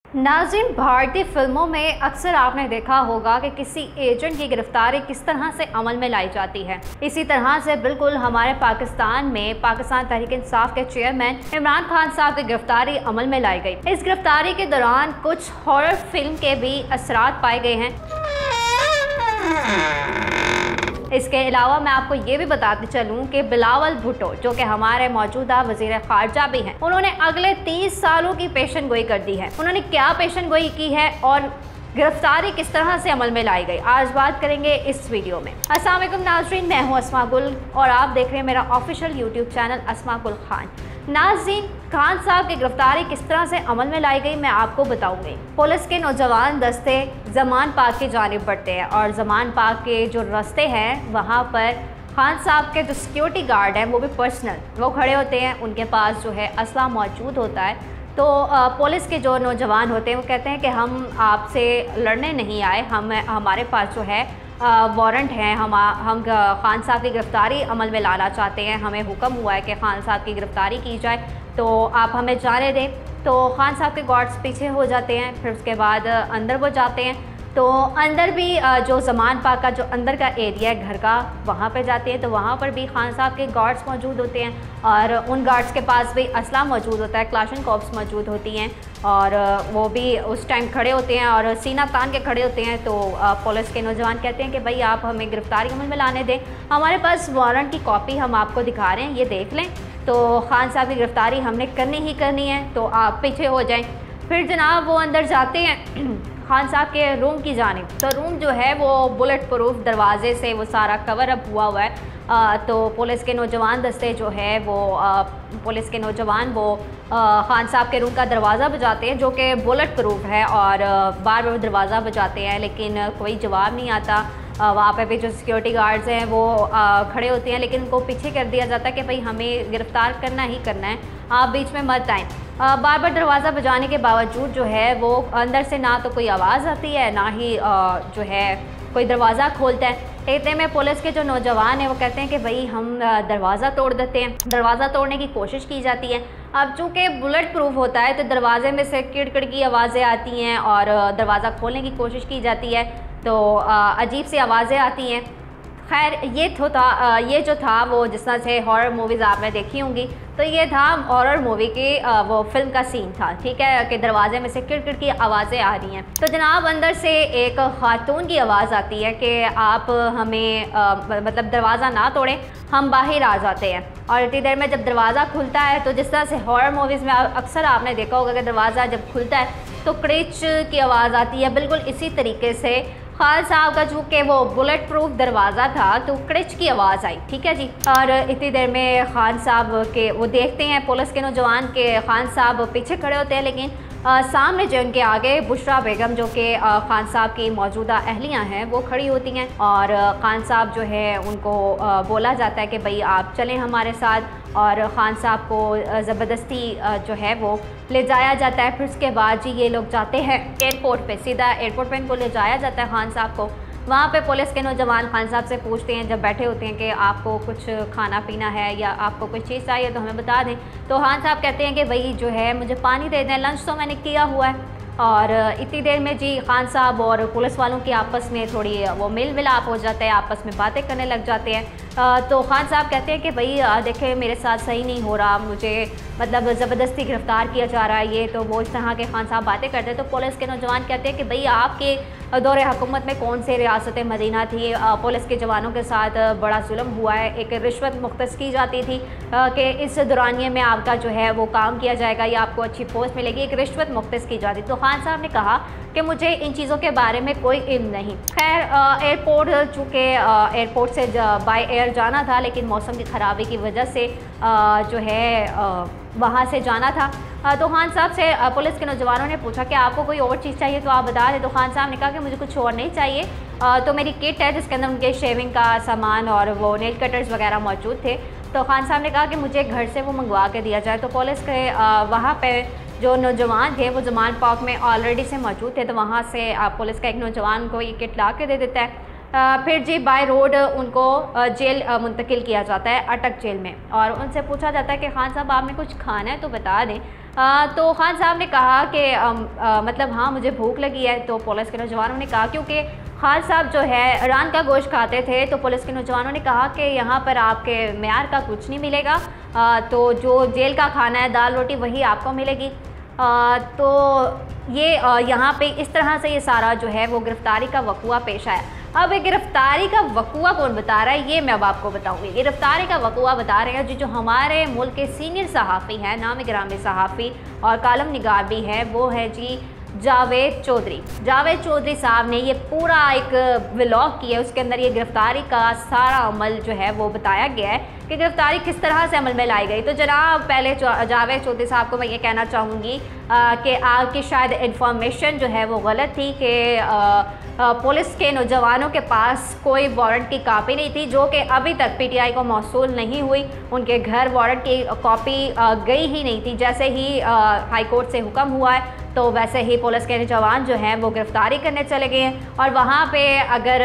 नाज़रीन, भारतीय फिल्मों में अक्सर आपने देखा होगा कि किसी एजेंट की गिरफ्तारी किस तरह से अमल में लाई जाती है। इसी तरह से बिल्कुल हमारे पाकिस्तान में पाकिस्तान तहरीक इंसाफ के चेयरमैन इमरान खान साहब की गिरफ्तारी अमल में लाई गई। इस गिरफ्तारी के दौरान कुछ हॉरर फिल्म के भी असरात पाए गए हैं। इसके अलावा मैं आपको ये भी बताते चलूँ कि बिलावल भुट्टो, जो कि हमारे मौजूदा वज़ीर ख़ारजा भी हैं, उन्होंने अगले 30 सालों की पेशन गोई कर दी है। उन्होंने क्या पेशन गोई की है और गिरफ्तारी किस तरह से अमल में लाई गई, आज बात करेंगे इस वीडियो में। अस्सलाम वालेकुम नाज़रीन, मैं हूँ अस्मा गुल और आप देख रहे हैं मेरा ऑफिशियल यूट्यूब चैनल अस्मा गुल खान। नाज़रीन, खान साहब की गिरफ्तारी किस तरह से अमल में लाई गई मैं आपको बताऊंगी। पुलिस के नौजवान दस्ते ज़मान पार्क की जानिब बढ़ते हैं और ज़मान पार्क के जो रास्ते हैं वहाँ पर खान साहब के जो सिक्योरिटी गार्ड हैं वो भी पर्सनल वो खड़े होते हैं। उनके पास जो है असला मौजूद होता है। तो पुलिस के जो नौजवान होते हैं वो कहते हैं कि हम आपसे लड़ने नहीं आए, हमारे पास जो है वारंट हैं, हम खान साहब की गिरफ्तारी अमल में लाना चाहते हैं, हमें हुक्म हुआ है कि खान साहब की गिरफ्तारी की जाए, तो आप हमें जाने दें। तो खान साहब के गार्ड्स पीछे हो जाते हैं। फिर उसके बाद अंदर वो जाते हैं। तो अंदर भी जो ज़मान पार्क का जो अंदर का एरिया है घर का, वहाँ पे जाते हैं। तो वहाँ पर भी खान साहब के गार्ड्स मौजूद होते हैं और उन गार्ड्स के पास भी असला मौजूद होता है, क्लाशनकोव्स मौजूद होती हैं और वो भी उस टाइम खड़े होते हैं और सीना तान के खड़े होते हैं। तो पुलिस के नौजवान कहते हैं कि भाई आप हमें गिरफ्तारी अमल में लाने दें, हमारे पास वारंट की कॉपी हम आपको दिखा रहे हैं, ये देख लें। तो खान साहब की गिरफ्तारी हमने करनी ही करनी है, तो आप पीछे हो जाएं। फिर जनाब वो अंदर जाते हैं खान साहब के रूम की जानिब। तो रूम जो है वो बुलेट प्रूफ दरवाजे से वो सारा कवर अप हुआ हुआ है। तो पुलिस के नौजवान दस्ते जो है वो पुलिस के नौजवान वो खान साहब के रूम का दरवाज़ा बजाते हैं, जो कि बुलेट प्रूफ है, और बार बार दरवाज़ा बजाते हैं लेकिन कोई जवाब नहीं आता। वहाँ पे भी जो सिक्योरिटी गार्ड्स हैं वो खड़े होते हैं, लेकिन उनको पीछे कर दिया जाता है कि भाई हमें गिरफ़्तार करना ही करना है, आप बीच में मत आएँ। बार बार दरवाज़ा बजाने के बावजूद जो है वो अंदर से ना तो कोई आवाज़ आती है, ना ही जो है कोई दरवाज़ा खोलता है। इतने में पुलिस के जो नौजवान हैं वो कहते हैं कि भाई हम दरवाज़ा तोड़ देते हैं। दरवाज़ा तोड़ने की कोशिश की जाती है। अब चूँकि बुलेट प्रूफ होता है तो दरवाजे में से किड़किड़ की आवाज़ें आती हैं और दरवाज़ा खोलने की कोशिश की जाती है तो अजीब सी आवाज़ें आती हैं। खैर ये जो था वो जिस तरह से हॉरर मूवीज़ आपने देखी होंगी, तो ये था हॉरर मूवी की वो फिल्म का सीन था, ठीक है, कि दरवाजे में से किड़किड़ की आवाज़ें आ रही हैं। तो जनाब अंदर से एक खातून की आवाज़ आती है कि आप हमें मतलब दरवाज़ा ना तोड़ें, हम बाहर आ जाते हैं। और इतनी देर में जब दरवाज़ा खुलता है तो जिस तरह से हॉरर मूवीज़ में अक्सर आपने देखा होगा कि दरवाज़ा जब खुलता है तो क्रिच की आवाज़ आती है। बिल्कुल इसी तरीके से खान साहब का चूँकि वो बुलेट प्रूफ दरवाज़ा था तो क्रिच की आवाज़ आई, ठीक है जी। और इतनी देर में खान साहब के वो देखते हैं पुलिस के नौजवान के खान साहब पीछे खड़े होते हैं, लेकिन सामने जो उनके आगे बुशरा बेगम जो कि खान साहब की मौजूदा अहलियाँ हैं वो खड़ी होती हैं और खान साहब जो है उनको बोला जाता है कि भाई आप चलें हमारे साथ, और ख़ान साहब को ज़बरदस्ती जो है वो ले जाया जाता है। फिर उसके बाद जी ये लोग जाते हैं एयरपोर्ट पे, सीधा एयरपोर्ट पे इनको ले जाया जाता है खान साहब को। वहाँ पे पुलिस के नौजवान खान साहब से पूछते हैं जब बैठे होते हैं कि आपको कुछ खाना पीना है या आपको कुछ चीज़ चाहिए तो हमें बता दें। तो खान साहब कहते हैं कि भाई जो है मुझे पानी दे दें, लंच तो मैंने किया हुआ है। और इतनी देर में जी खान साहब और पुलिस वालों की आपस में थोड़ी वो मेल मिलाप हो जाता है, आपस में बातें करने लग जाते हैं। तो खान साहब कहते हैं कि भाई देखें मेरे साथ सही नहीं हो रहा, मुझे मतलब ज़बरदस्ती गिरफ़्तार किया जा रहा है, ये तो वो इस तरह के खान साहब बातें करते हैं। तो पुलिस के नौजवान कहते हैं कि भाई आपके दौरे हुकूमत में कौन से रियासत मदीना थी, पुलिस के जवानों के साथ बड़ा जुल्म हुआ है, एक रिश्वत मुख्तस की जाती थी कि इस दौरानिए में आपका जो है वो काम किया जाएगा या आपको अच्छी पोस्ट मिलेगी, एक रिश्वत मुख्तस की जाती। तो खान साहब ने कहा कि मुझे इन चीज़ों के बारे में कोई इल्म नहीं। खैर एयरपोर्ट चूँकि एयरपोर्ट से बाय एयर जाना था, लेकिन मौसम की ख़राबी की वजह से जो है वहाँ से जाना था। तो खान साहब से पुलिस के नौजवानों ने पूछा कि आपको कोई और चीज़ चाहिए तो आप बता दें। तो खान साहब ने कहा कि मुझे कुछ और नहीं चाहिए, तो मेरी किट है जिसके अंदर उनके शेविंग का सामान और वो नेल कटर्स वगैरह मौजूद थे। तो खान साहब ने कहा कि मुझे घर से वो मंगवा के दिया जाए। तो पुलिस के वहाँ पे जो नौजवान थे वो ज़मान पार्क में ऑलरेडी से मौजूद थे, तो वहाँ से पुलिस का एक नौजवान को ये किट ला के दे देता है। फिर जी बाय रोड उनको जेल मुंतकिल किया जाता है, अटक जेल में, और उनसे पूछा जाता है कि खान साहब आपने कुछ खाना है तो बता दें। तो खान साहब ने कहा कि मतलब हाँ मुझे भूख लगी है। तो पुलिस के नौजवानों ने कहा, क्योंकि खान साहब जो है रान का गोश्त खाते थे, तो पुलिस के नौजवानों ने कहा कि यहाँ पर आपके मेयार का कुछ नहीं मिलेगा, तो जो जेल का खाना है दाल रोटी वही आपको मिलेगी। तो ये यहाँ पे इस तरह से ये सारा जो है वो गिरफ्तारी का वक़ुआ पेश आया। अब ये गिरफ्तारी का वक़ुआ कौन बता रहा है, ये मैं अब आपको बताऊंगी। गिरफ्तारी का वक़ुआ बता रहे हैं जो हमारे मुल्क के सीनियर सहाफ़ी हैं, नाम गिरामी सहाफ़ी और कालम निगार भी है, वो है जी जावेद चौधरी। जावेद चौधरी साहब ने ये पूरा एक व्लॉग किया है, उसके अंदर ये गिरफ्तारी का सारा अमल जो है वो बताया गया है कि गिरफ्तारी किस तरह से अमल में लाई गई। तो जनाब पहले जावेद चौधरी साहब को मैं ये कहना चाहूँगी कि आपकी शायद इन्फॉर्मेशन जो है वो गलत थी कि पुलिस के नौजवानों के पास कोई वारंट की कापी नहीं थी, जो कि अभी तक पीटीआई को मौसूल नहीं हुई। उनके घर वारंट की कॉपी गई ही नहीं थी। जैसे ही हाई कोर्ट से हुक्म हुआ है तो वैसे ही पुलिस के जवान जो हैं वो गिरफ्तारी करने चले गए हैं, और वहाँ पे अगर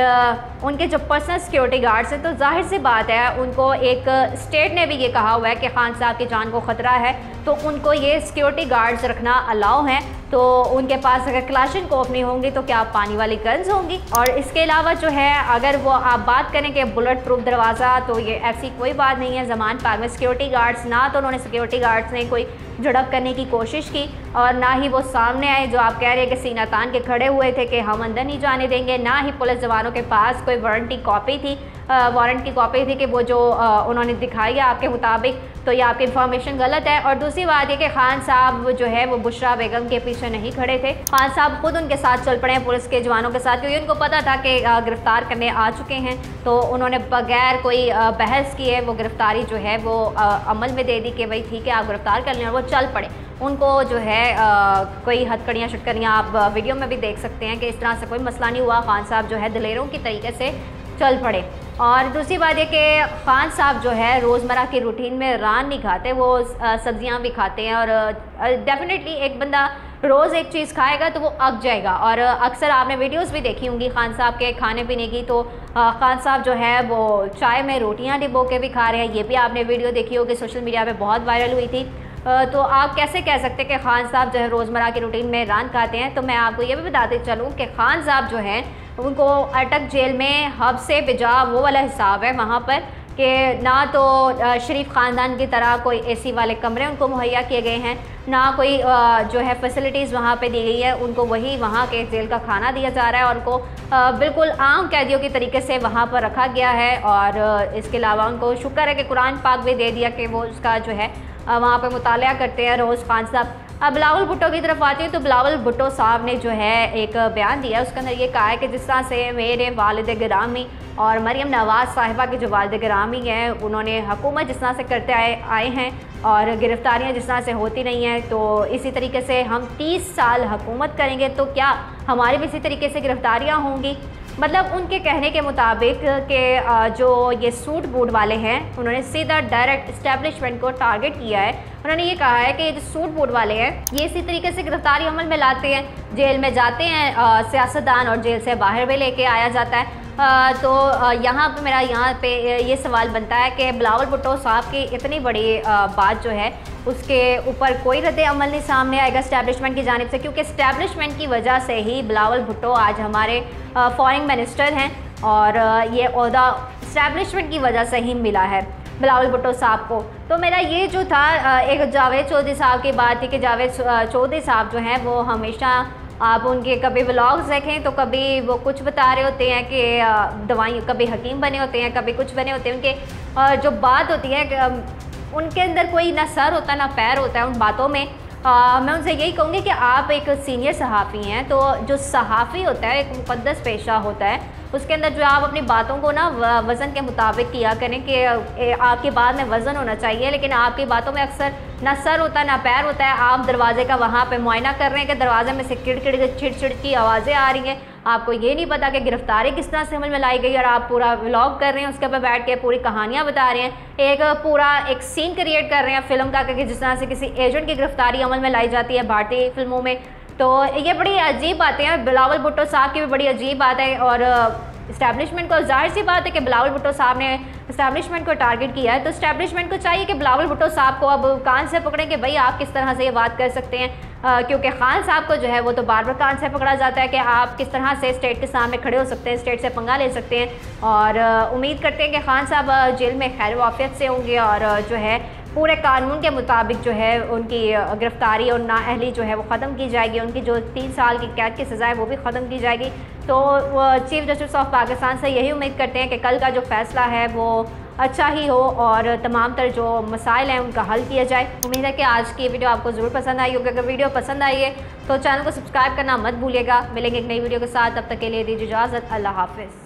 उनके जो पर्सनल सिक्योरिटी गार्ड्स हैं तो जाहिर सी बात है उनको एक स्टेट ने भी ये कहा हुआ है कि खान साहब की जान को ख़तरा है, तो उनको ये सिक्योरिटी गार्ड्स रखना अलाउ हैं। तो उनके पास अगर क्लाशन कोफ नहीं होंगी तो क्या पानी वाली गन्स होंगी। और इसके अलावा जो है अगर वो आप बात करें कि बुलेट प्रूफ दरवाज़ा, तो ये ऐसी कोई बात नहीं है। ज़मान पार्क में सिक्योरिटी गार्ड्स ना तो उन्होंने सिक्योरिटी गार्ड्स ने कोई झड़प करने की कोशिश की और ना ही वो सामने आए जो आप कह रहे हैं कि सीना तान के खड़े हुए थे कि हम अंदर नहीं जाने देंगे। ना ही पुलिस जवानों के पास कोई वारंट की कॉपी थी कि वो जो उन्होंने दिखाई है आपके मुताबिक, तो ये आपकी इन्फॉर्मेशन गलत है। और दूसरी बात ये कि खान साहब जो है वो बुशरा बेगम के पीछे नहीं खड़े थे, खान साहब खुद उनके साथ चल पड़े हैं पुलिस के जवानों के साथ, क्योंकि उनको पता था कि गिरफ्तार करने आ चुके हैं। तो उन्होंने बगैर कोई बहस किए वो गिरफ्तारी जो है वो अमल में दे दी कि भाई ठीक है आप गिरफ्तार कर लें, और वो चल पड़े। उनको जो है कोई हथकड़ियाँ शटकड़ियाँ आप वीडियो में भी देख सकते हैं कि इस तरह से कोई मसला नहीं हुआ। खान साहब जो है दिलेरों की तरीके से चल पड़े। और दूसरी बात ये कि खान साहब जो है रोज़मर्रा की रूटीन में रान नहीं खाते, वो सब्जियां भी खाते हैं। और डेफिनेटली एक बंदा रोज़ एक चीज़ खाएगा तो वो अक जाएगा। और अक्सर आपने वीडियोस भी देखी होंगी खान साहब के खाने पीने की, तो खान साहब जो है वो चाय में रोटियां डिबो के भी खा रहे हैं। ये भी आपने वीडियो देखी होगी, सोशल मीडिया पर बहुत वायरल हुई थी। तो आप कैसे कह सकते हैं कि खान साहब जो है रोज़मर्रा की रूटीन में रान खाते हैं। तो मैं आपको ये भी बताते चलूँ कि खान साहब जो हैं उनको अटक जेल में हब से बिजा वो वाला हिसाब है वहाँ पर कि ना तो शरीफ ख़ानदान की तरह कोई एसी वाले कमरे उनको मुहैया किए गए हैं, ना कोई जो है फैसिलिटीज़ वहाँ पे दी गई है। उनको वही वहाँ के जेल का खाना दिया जा रहा है और उनको बिल्कुल आम कैदियों की तरीके से वहाँ पर रखा गया है। और इसके अलावा उनको शुक्र है कि कुरान पाक भी दे दिया कि वो उसका जो है वहाँ पर मुतालिया करते हैं रोज़ खान साहब। अब बिलावल भुट्टो की तरफ आती हूँ तो बिलावल भुट्टो साहब ने जो है एक बयान दिया, उसके अंदर ये कहा है कि जिस तरह से मेरे वालिद गिरामी और मरियम नवाज़ साहिबा के जो वालिद गिरामी हैं उन्होंने हुकूमत जिस तरह से करते आए हैं और गिरफ्तारियाँ जिस तरह से होती नहीं हैं, तो इसी तरीके से हम 30 साल हुकूमत करेंगे तो क्या हमारी भी इसी तरीके से गिरफ्तारियाँ होंगी। मतलब उनके कहने के मुताबिक कि जो ये सूट बूट वाले हैं उन्होंने सीधा डायरेक्ट इस्टेब्लिशमेंट को टारगेट किया है। उन्होंने ये कहा है कि ये जो सूट बूट वाले हैं ये इसी तरीके से गिरफ्तारी अमल में लाते हैं, जेल में जाते हैं सियासतदान और जेल से बाहर भी लेके आया जाता है। तो यहाँ पे मेरा ये सवाल बनता है कि बिलावल भुट्टो साहब की इतनी बड़ी बात जो है उसके ऊपर कोई रद्द अमल नहीं सामने आएगा इस्टेब्लिशमेंट की जानिब से, क्योंकि इस्टेब्लिशमेंट की वजह से ही बिलावल भुट्टो आज हमारे फॉरेन मिनिस्टर हैं और ये ओहदा इस्टेब्लिशमेंट की वजह से ही मिला है बिलावल भुट्टो साहब को। तो मेरा ये जो था एक जावेद चौधरी साहब की बात थी कि जावेद चौधरी साहब जो हैं वो हमेशा आप उनके कभी व्लॉग्स देखें तो कभी वो कुछ बता रहे होते हैं कि दवाई, कभी हकीम बने होते हैं, कभी कुछ बने होते हैं। उनके जो बात होती है उनके अंदर कोई ना सर होता है ना पैर होता है उन बातों में। मैं उनसे यही कहूँगी कि आप एक सीनियर सहाफ़ी हैं, तो जो सहाफ़ी होता है एक मुक़द्दस पेशा होता है, उसके अंदर जो आप अपनी बातों को ना वज़न के मुताबिक किया करें कि आपकी बात में वज़न होना चाहिए, लेकिन आपकी बातों में अक्सर ना सर होता है ना पैर होता है। आप दरवाजे का वहाँ पे मुआयना कर रहे हैं कि दरवाजे में से चिड़चिड़ की आवाज़ें आ रही हैं, आपको ये नहीं पता कि गिरफ्तारी किस तरह से अमल में लाई गई और आप पूरा व्लॉग कर रहे हैं, उसके ऊपर बैठ के पूरी कहानियाँ बता रहे हैं, एक पूरा एक सीन क्रिएट कर रहे हैं फिल्म का कि जिस तरह से किसी एजेंट की गिरफ्तारी अमल में लाई जाती है भारतीय फिल्मों में। तो ये बड़ी अजीब बातें हैं, बिलावल भुट्टो साहब की भी बड़ी अजीब बात है। और इस्टेब्लिशमेंट को, जाहिर सी बात है कि बिलावल भुट्टो साहब ने इस्टेब्लिशमेंट को टारगेट किया है, तो इस्टेब्लिशमेंट को चाहिए कि बिलावल भुट्टो साहब को अब कान से पकड़ें कि भाई आप किस तरह से ये बात कर सकते हैं, क्योंकि खान साहब को जो है वो तो बार बार कान से पकड़ा जाता है कि आप किस तरह से स्टेट के सामने खड़े हो सकते हैं, स्टेट से पंगा ले सकते हैं। और उम्मीद करते हैं कि खान साहब जेल में खैर वाफियत से होंगे और जो है पूरे कानून के मुताबिक जो है उनकी गिरफ्तारी और नाअहली जो है वो ख़त्म की जाएगी, उनकी जो 3 साल की कैद की सज़ा है वो भी ख़त्म की जाएगी। तो चीफ जस्टिस ऑफ पाकिस्तान से यही उम्मीद करते हैं कि कल का जो फ़ैसला है वो अच्छा ही हो और तमाम तर जो मसाइल हैं उनका हल किया जाए। उम्मीद है कि आज की वीडियो आपको ज़रूर पसंद आई होगी। अगर वीडियो पसंद आई है तो चैनल को सब्सक्राइब करना मत भूलिएगा। मिलेंगे एक नई वीडियो के साथ, तब तक के लिए दीजिए इजाज़त। अल्लाह हाफ़िज़।